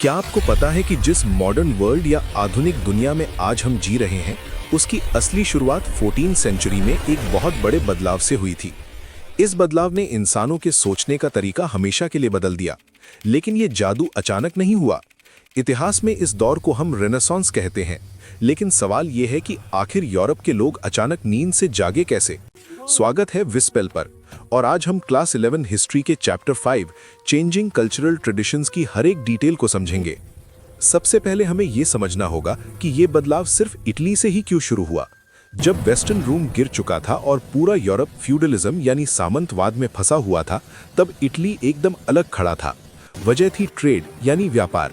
क्या आपको पता है कि जिस मॉडर्न वर्ल्ड या आधुनिक दुनिया में आज हम जी रहे हैं, उसकी असली शुरुआत 14वीं सेंचुरी में एक बहुत बड़े बदलाव से हुई थी। इस बदलाव ने इंसानों के सोचने का तरीका हमेशा के लिए बदल दिया। लेकिन ये जादू अचानक नहीं हुआ। इतिहास में इस दौर को हम रेनेसांस कहते हैं। लेकिन सवाल ये है कि आखिर यूरोप के लोग अचानक नींद से जागे कैसे? स्वागत है विस्पेल पर, और आज हम क्लास 11 हिस्ट्री के चैप्टर 5 चेंजिंग कल्चरल ट्रेडिशंस की हर एक डिटेल को समझेंगे। सबसे पहले हमें यह समझना होगा कि ये बदलाव सिर्फ इटली से ही क्यों शुरू हुआ। जब वेस्टर्न रोम गिर चुका था और पूरा यूरोप फ्यूडलिज्म यानी सामंतवाद में फंसा हुआ था, तब इटली एकदम अलग खड़ा था। वजह थी ट्रेड यानी व्यापार।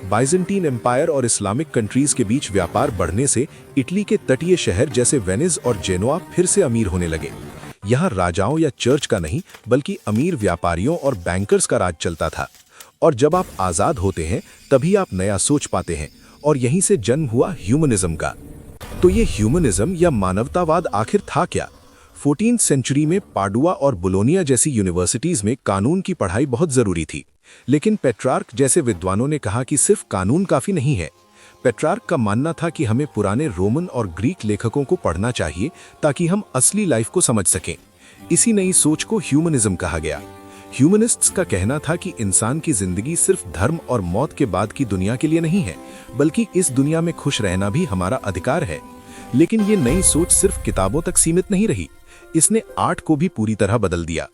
बाइजेंटीन एम्पायर और इस्लामिक कंट्रीज के बीच व्यापार बढ़ने से इटली के तटीय शहर जैसे वेनिस और जेनोआ फिर से अमीर होने लगे। यहाँ राजाओं या चर्च का नहीं, बल्कि अमीर व्यापारियों और बैंकर्स का राज चलता था। और जब आप आज़ाद होते हैं, तभी आप नया सोच पाते हैं, और यहीं से जन्म हुआ ह्यूमनिज्म का। तो ये ह्यूमनिज्म या मानवतावाद आखिर था क्या? 14वीं सेंचुरी में पाडुआ और बोलोनिया जैसी यूनिवर्सिटीज में कानून की पढ़ाई बहुत जरूरी थी। लेकिन पेट्रार्क जैसे विद्वानों ने कहा कि सिर्फ कानून काफी नहीं है। पेट्रार्क का मानना था कि हमें पुराने रोमन और ग्रीक लेखकों को पढ़ना चाहिए ताकि हम असली लाइफ को समझ सकें। इसी नई सोच को ह्यूमनिज्म कहा गया। ह्यूमनिस्ट्स का कहना था कि इंसान की जिंदगी सिर्फ धर्म और मौत के बाद की दुनिया के लिए नहीं है, बल्कि इस दुनिया में खुश रहना भी हमारा अधिकार है। लेकिन ये नई सोच सिर्फ किताबों तक सीमित नहीं रही, इसने आर्ट को भी पूरी तरह बदल दिया।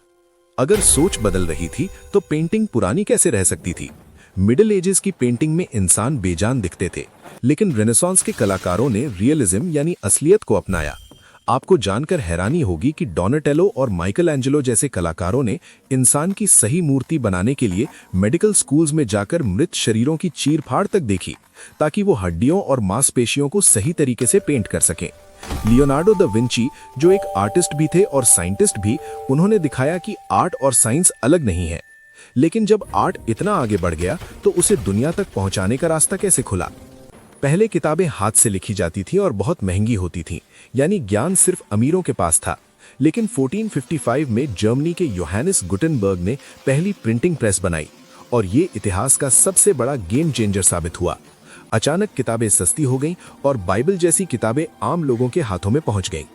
अगर सोच बदल रही थी तो पेंटिंग पुरानी कैसे रह सकती थी? मिडिल एजेस की पेंटिंग में इंसान बेजान दिखते थे, लेकिन रेनेसांस के कलाकारों ने रियलिज्म यानी असलियत को अपनाया। आपको जानकर हैरानी होगी कि डोनाटेलो और माइकल एंजेलो जैसे कलाकारों ने इंसान की सही मूर्ति बनाने के लिए मेडिकल स्कूल्स में जाकर मृत शरीरों की चीर-फाड़ तक देखी, ताकि वो हड्डियों और मांसपेशियों को सही तरीके से पेंट कर सकें। लियोनार्डो दा विंची, जो एक आर्टिस्ट भी थे और साइंटिस्ट भी, उन्होंने दिखाया कि आर्ट और साइंस अलग नहीं है। लेकिन जब आर्ट इतना आगे बढ़ गया तो उसे दुनिया तक पहुंचाने का रास्ता कैसे खुला? पहले किताबें हाथ से लिखी जाती थी और बहुत महंगी होती थीं, यानी ज्ञान सिर्फ अमीरों के पास था। लेकिन 1455 में जर्मनी के योहानिस गुटेनबर्ग ने पहली प्रिंटिंग प्रेस बनाई, और ये इतिहास का सबसे बड़ा गेम चेंजर साबित हुआ। अचानक किताबें सस्ती हो गईं और बाइबल जैसी किताबें आम लोगों के हाथों में पहुंच गईं।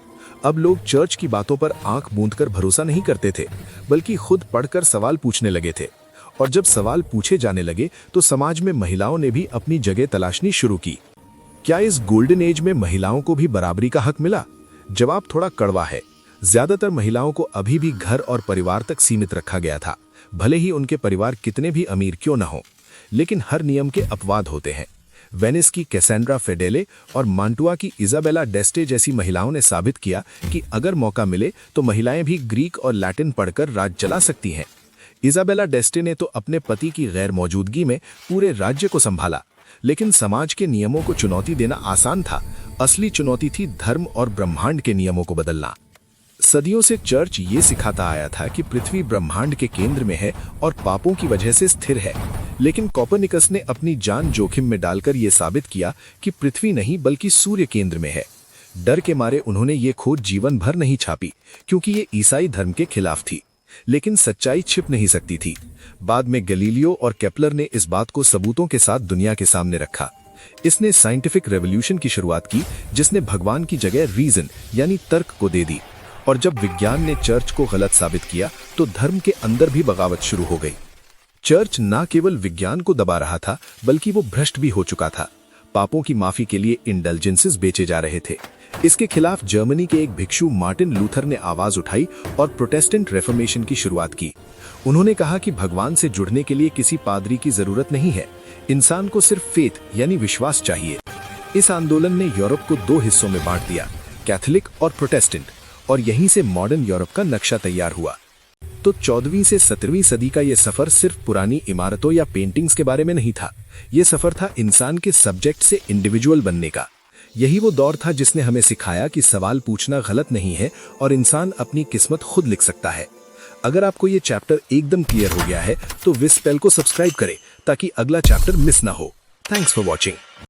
अब लोग चर्च की बातों पर आंख मूंदकर भरोसा नहीं करते थे, बल्कि खुद पढ़कर सवाल पूछने लगे थे। और जब सवाल पूछे जाने लगे तो समाज में महिलाओं ने भी अपनी जगह तलाशनी शुरू की। क्या इस गोल्डन एज में महिलाओं को भी बराबरी का हक मिला? जवाब थोड़ा कड़वा है। ज्यादातर महिलाओं को अभी भी घर और परिवार तक सीमित रखा गया था, भले ही उनके परिवार कितने भी अमीर क्यों न हो। लेकिन हर नियम के अपवाद होते हैं। वेनिस की कैसेंड्रा फेडेले और मांटुआ की इजाबेला डेस्टे जैसी महिलाओं ने साबित किया कि अगर मौका मिले तो महिलाएं भी ग्रीक और लैटिन पढ़कर राज चला सकती हैं। इजाबेला डेस्टे ने तो अपने पति की गैर मौजूदगी में पूरे राज्य को संभाला। लेकिन समाज के नियमों को चुनौती देना आसान था, असली चुनौती थी धर्म और ब्रह्मांड के नियमों को बदलना। सदियों से चर्च ये सिखाता आया था कि पृथ्वी ब्रह्मांड के केंद्र में है और पापों की वजह से स्थिर है। लेकिन कोपरनिकस ने अपनी जान जोखिम में डालकर यह साबित किया कि पृथ्वी नहीं बल्कि सूर्य केंद्र में है। डर के मारे उन्होंने ये खोज जीवन भर नहीं छापी, क्योंकि ये ईसाई धर्म के खिलाफ थी। लेकिन सच्चाई छिप नहीं सकती थी। बाद में गैलीलियो और केपलर ने इस बात को सबूतों के साथ दुनिया के सामने रखा। इसने साइंटिफिक रेवोल्यूशन की शुरुआत की, जिसने भगवान की जगह रीजन यानी तर्क को दे दी। और जब विज्ञान ने चर्च को गलत साबित किया तो धर्म के अंदर भी बगावत शुरू हो गई। चर्च न केवल विज्ञान को दबा रहा था, बल्कि वो भ्रष्ट भी हो चुका था। पापों की माफी के लिए इंडल्जेंसेस बेचे जा रहे थे। इसके खिलाफ जर्मनी के एक भिक्षु मार्टिन लूथर ने आवाज उठाई और प्रोटेस्टेंट रेफॉर्मेशन की शुरुआत की। उन्होंने कहा कि भगवान से जुड़ने के लिए किसी पादरी की जरूरत नहीं है, इंसान को सिर्फ फेथ यानी विश्वास चाहिए। इस आंदोलन ने यूरोप को दो हिस्सों में बांट दिया, कैथोलिक और प्रोटेस्टेंट, और यहीं से मॉडर्न यूरोप का नक्शा तैयार हुआ। तो 14वीं से 17वीं सदी का यह सफर सिर्फ पुरानी इमारतों या पेंटिंग्स के बारे में नहीं था। यह सफर था इंसान के सब्जेक्ट से इंडिविजुअल बनने का। यही वो दौर था जिसने हमें सिखाया कि सवाल पूछना गलत नहीं है और इंसान अपनी किस्मत खुद लिख सकता है। अगर आपको ये चैप्टर एकदम क्लियर हो गया है तो विस्पेल को सब्सक्राइब करें ताकि अगला चैप्टर मिस ना हो। Thanks for watching.